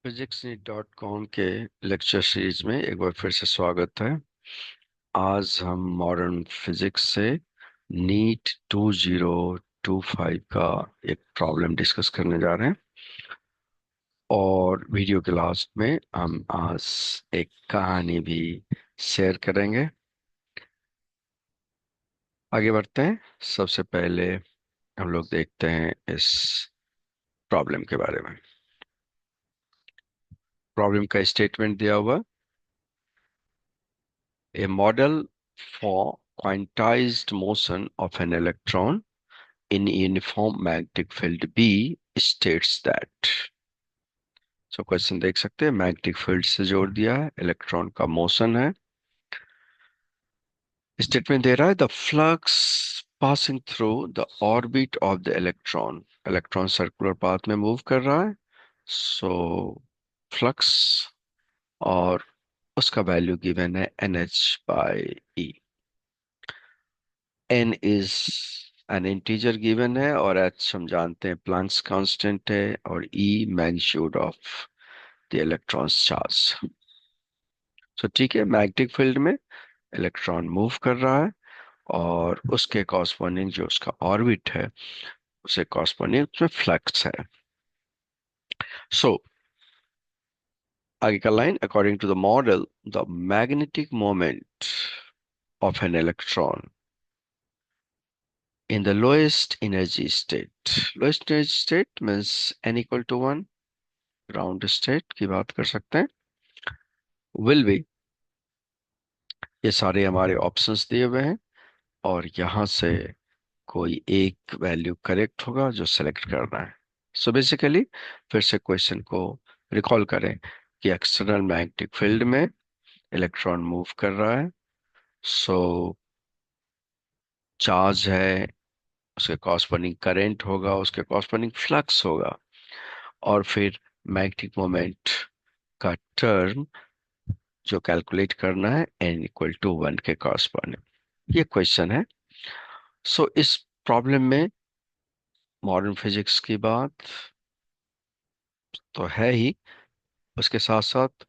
physicsneet.com के lecture series में एक बार फिर से स्वागत है। आज हम मॉडर्न फिजिक्स से नीट 2025 का एक प्रॉब्लम डिस्कस करने जा रहे हैं और वीडियो के लास्ट में हम आज एक कहानी भी शेयर करेंगे। आगे बढ़ते हैं। सबसे पहले हम लोग देखते हैं इस प्रॉब्लम के बारे में। प्रॉब्लम का स्टेटमेंट दिया हुआ, a model for quantized motion of an electron in uniform magnetic field B states that। So question देख सकते हैं, मैग्नेटिक फील्ड से जोड़ दिया है, इलेक्ट्रॉन का मोशन है। स्टेटमेंट दे रहा है the flux passing through the orbit of the electron. Electron circular path में मूव कर रहा है। सो फ्लक्स और उसका वैल्यू गिवन है NH/E। n is an integer given है और h हम जानते हैं प्लैंक्स कांस्टेंट है और e magnitude of the electrons charge. So ठीक है, मैग्नेटिक फील्ड में इलेक्ट्रॉन मूव कर रहा है और उसके कॉरस्पॉन्डिंग जो उसका ऑर्बिट है उसे कॉरस्पॉन्डिंग उसमें फ्लक्स है। सो आगे का line, according to the model the magnetic moment of an electron in the lowest energy state। lowest energy state means n equal to 1, ground state की बात कर सकते हैं। विल बी, ये सारे हमारे ऑप्शंस दिए हुए हैं और यहां से कोई एक वैल्यू करेक्ट होगा जो सेलेक्ट करना है। सो बेसिकली फिर से क्वेश्चन को रिकॉल करें कि एक्सटर्नल मैग्नेटिक फील्ड में इलेक्ट्रॉन मूव कर रहा है। सो चार्ज है, उसके कॉरस्पॉन्डिंग करंट होगा, उसके कॉरस्पॉन्डिंग फ्लक्स होगा और फिर मैग्नेटिक मोमेंट का टर्म जो कैलकुलेट करना है n = 1 के कॉरस्पॉन्डिंग। ये क्वेश्चन है। सो इस प्रॉब्लम में मॉडर्न फिजिक्स की बात तो है ही, उसके साथ साथ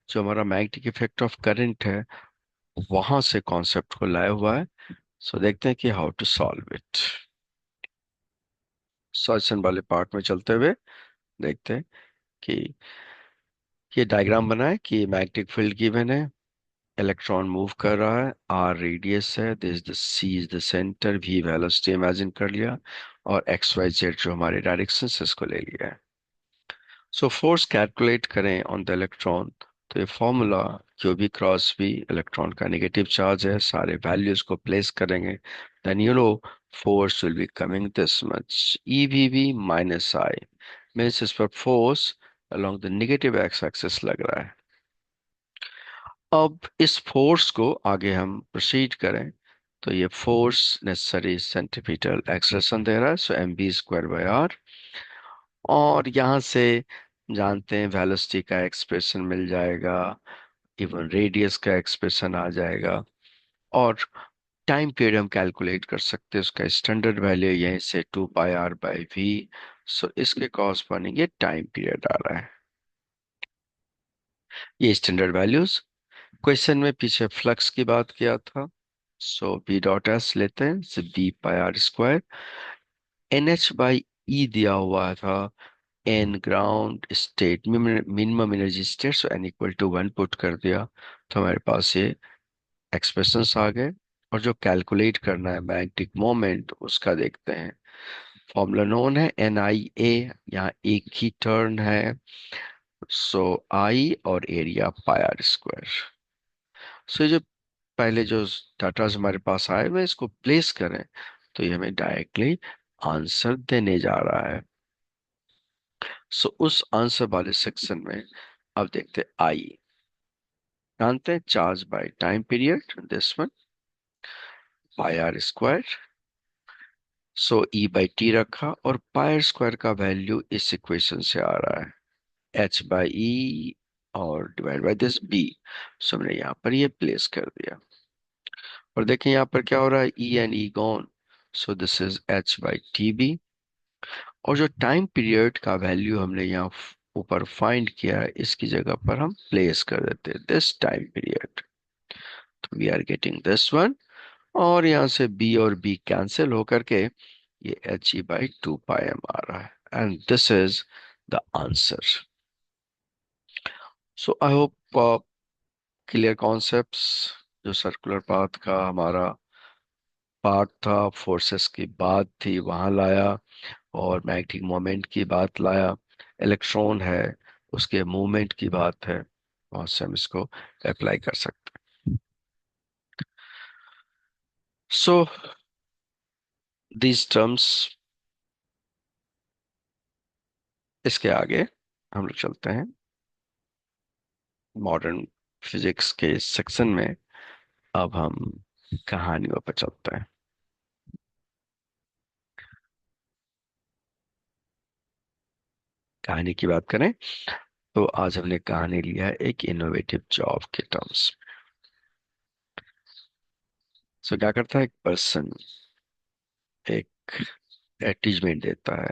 जो हमारा मैग्नेटिक इफेक्ट ऑफ करंट है वहां से कॉन्सेप्ट को लाया हुआ है। सो देखते हैं कि how to solve it. Solution वाले पार्ट में चलते हुए देखते हैं कि ये डायग्राम बना है कि मैग्नेटिक फील्ड गिवन है, इलेक्ट्रॉन मूव कर रहा है, आर रेडियस है, this the C is the centre, भी वेलोसिटी इमेजिन कर लिया और एक्स वाई जेड जो हमारे डायरेक्शन से इसको ले लिया है। सो फोर्स कैलकुलेट करें ऑन द इलेक्ट्रॉन, तो ये formula q B cross B, electron का नेगेटिव चार्ज है, सारे वैल्यूज को प्लेस करेंगे, then you know force will be coming this much e v B minus i, means इस पर force along the negative x axis लग रहा है। अब इस फोर्स को आगे हम प्रोसीड करें तो ये फोर्स नेसेसरी सेंट्रीपिटल एक्सेलरेशन दे रहा है, सो mv²/r। और यहाँ से जानते हैं वेलोसिटी का एक्सप्रेशन मिल जाएगा, इवन रेडियस का एक्सप्रेशन आ जाएगा और टाइम पीरियड हम कैलकुलेट कर सकते हैं, उसका स्टैंडर्ड वैल्यू यहीं से 2πr/v। सो इसके कॉरस्पॉन्डिंग ये टाइम पीरियड आ रहा है, ये स्टैंडर्ड वैल्यूज। क्वेश्चन में पीछे फ्लक्स की बात किया था, सो बी डॉट एस लेते हैं, b/r²। NH/E दिया हुआ था, an ground state minimum energy state, so n = 1 put कर दिया तो हमारे पास ये एक्सप्रेशंस आ गए। और जो कैलकुलेट करना है मैग्नेटिक मोमेंट उसका देखते हैं। फॉर्मूला नोन है NIA, यहाँ एक ही टर्न है, सो आई और एरिया πr²। सो ये जो पहले जो डाटा हमारे पास आए हुए इसको प्लेस करें तो ये हमें डायरेक्टली आंसर देने जा रहा है। सो उस आंसर वाले सेक्शन में अब देखते हैं आई, जानते हैं charge by time period, this one πr²। So E/T रखा और πr² का वैल्यू इस इक्वेशन से आ रहा है h/e और डिवाइड बाय दिस b। सो हमने यहाँ पर ये प्लेस कर दिया और देखें यहाँ पर क्या हो रहा है, E and E gone, so this is h/TB। और जो टाइम पीरियड का वैल्यू हमने यहाँ ऊपर फाइंड किया है इसकी जगह पर हम प्लेस कर देते हैं दिस टाइम पीरियड। तो we are getting this one, और यहाँ से बी और बी कैंसिल होकर के ये HE/2 πm आ रहा है, and this is the answer. So I hope clear concepts. जो सर्कुलर पाथ का हमारा पार्ट था, फोर्सेस की बात थी वहां लाया, और मैग्नेटिक मोमेंट की बात लाया, इलेक्ट्रॉन है उसके मूवमेंट की बात है, वहां से हम इसको अप्लाई कर सकते हैं। सो दीज टर्म्स, इसके आगे हम लोग चलते हैं मॉडर्न फिजिक्स के सेक्शन में। अब हम कहानियों पर चलते हैं। कहानी की बात करें तो आज हमने कहानी लिया है एक इनोवेटिव जॉब के टर्म्स। सो क्या करता है, एक पर्सन एक एडवर्टीजमेंट देता है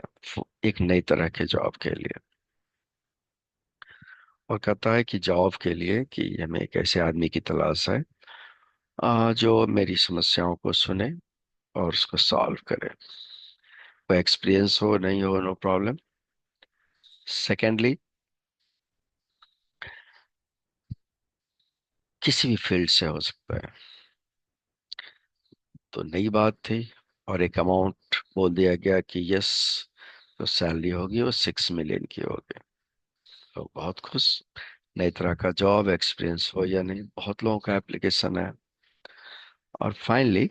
एक नई तरह के जॉब के लिए, और कहता है कि जॉब के लिए कि हमें एक ऐसे आदमी की तलाश है जो मेरी समस्याओं को सुने और उसको सॉल्व करे। वो एक्सपीरियंस हो नहीं हो, नो प्रॉब्लम। सेकेंडली, किसी भी फील्ड से हो सकता है। तो नई बात थी, और एक अमाउंट बोल दिया गया कि यस, जो सैलरी होगी वो 6 मिलियन की होगी। तो बहुत खुश। नई तरह का जॉब, एक्सपीरियंस हो या नहीं, बहुत लोगों का एप्लीकेशन है। और फाइनली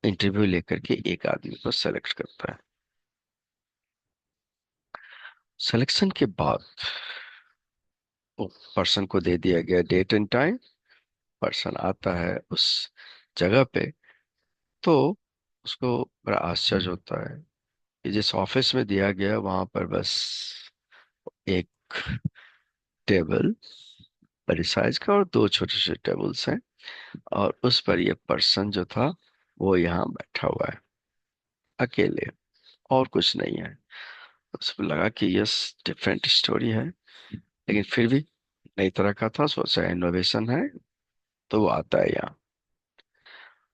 इंटरव्यू लेकर के एक आदमी को सेलेक्ट करता है। सिलेक्शन के बाद वो पर्सन को दे दिया गया डेट एंड टाइम। पर्सन आता है उस जगह पे, तो उसको बड़ा आश्चर्य होता है कि जिस ऑफिस में दिया गया वहां पर बस एक टेबल बड़ी साइज का और दो छोटे छोटे टेबल्स हैं, और उस पर ये पर्सन जो था वो यहाँ बैठा हुआ है अकेले, और कुछ नहीं है। उसको लगा कि यस, डिफरेंट स्टोरी है, लेकिन फिर भी नई तरह का था, सोचा इनोवेशन है, तो वो आता है यहाँ।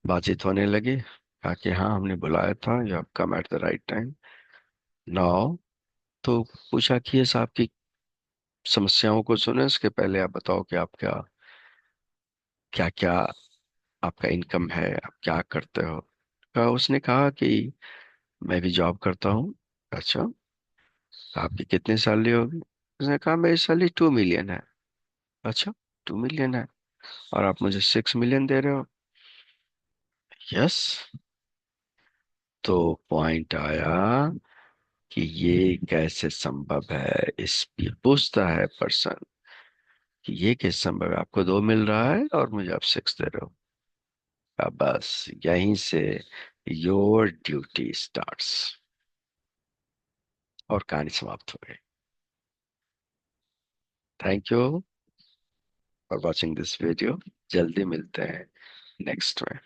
बातचीत होने लगी, कहा कि हाँ हमने बुलाया था, you have come at the right time now. तो पूछा कि ये साहब की समस्याओं को सुने, उसके पहले आप बताओ कि आपका क्या क्या आपका इनकम है, आप क्या करते हो। उसने कहा कि मैं भी जॉब करता हूँ। अच्छा, आपकी कितनी सैलरी होगी। उसने कहा मेरी सैलरी 2 मिलियन है। अच्छा, 2 मिलियन है, और आप मुझे 6 मिलियन दे रहे हो। यस। तो पॉइंट आया कि ये कैसे संभव है, इस ये पूछता है पर्सन कि ये कैसे संभव है, आपको 2 मिल रहा है और मुझे आप 6 दे रहे हो। बस यहीं से योर ड्यूटी स्टार्ट्स, और कहानी समाप्त हो गई। Thank you for watching this video. जल्दी मिलते हैं नेक्स्ट में।